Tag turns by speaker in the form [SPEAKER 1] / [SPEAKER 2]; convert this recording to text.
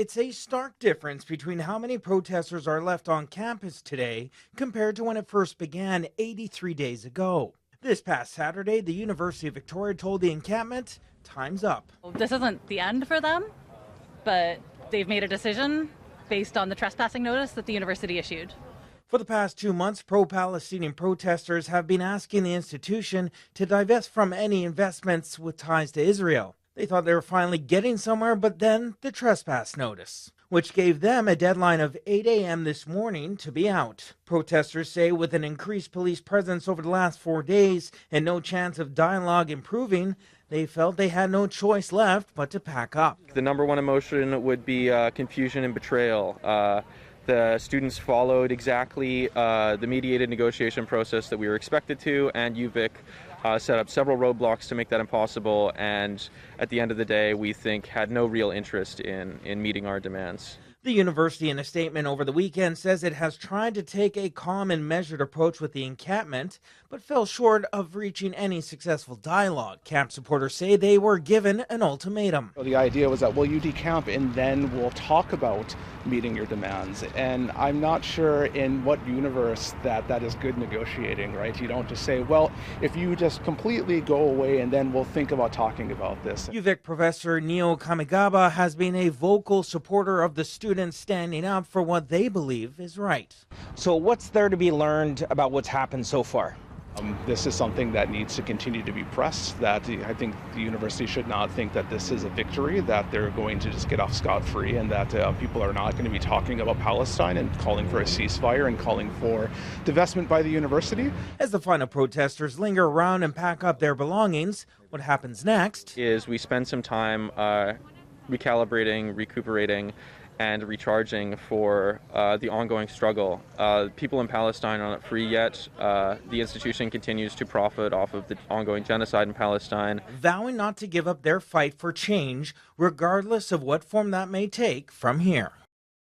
[SPEAKER 1] It's a stark difference between how many protesters are left on campus today compared to when it first began 83 days ago. This past Saturday, the University of Victoria told the encampment, time's up.
[SPEAKER 2] This isn't the end for them, but they've made a decision based on the trespassing notice that the university issued.
[SPEAKER 1] For the past 2 months, pro-Palestinian protesters have been asking the institution to divest from any investments with ties to Israel. They thought they were finally getting somewhere, but then the trespass notice, which gave them a deadline of 8 a.m. this morning to be out. Protesters say with an increased police presence over the last 4 days and no chance of dialogue improving, they felt they had no choice left but to pack up.
[SPEAKER 3] The number one emotion would be confusion and betrayal. The students followed exactly the mediated negotiation process that we were expected to, and UVic set up several roadblocks to make that impossible, and at the end of the day, we think had no real interest in meeting our demands.
[SPEAKER 1] The university, in a statement over the weekend, says it has tried to take a calm and measured approach with the encampment, but fell short of reaching any successful dialogue. Camp supporters say they were given an ultimatum.
[SPEAKER 4] The idea was that, well, you decamp and then we'll talk about meeting your demands. And I'm not sure in what universe that is good negotiating, right? You don't just say, well, if you just completely go away and then we'll think about talking about this.
[SPEAKER 1] UVic professor Neo Kamigaba has been a vocal supporter of the students standing up for what they believe is right.
[SPEAKER 5] So what's there to be learned about what's happened so far?
[SPEAKER 4] This is something that needs to continue to be pressed, that I think the university should not think that this is a victory, that they're going to just get off scot-free, and that people are not going to be talking about Palestine and calling for a ceasefire and calling for divestment by the university.
[SPEAKER 1] As the final protesters linger around and pack up their belongings, what happens next
[SPEAKER 3] is we spend some time recalibrating, recuperating, and recharging for the ongoing struggle. People in Palestine are not free yet. The institution continues to profit off of the ongoing genocide in Palestine.
[SPEAKER 1] Vowing not to give up their fight for change, regardless of what form that may take from here.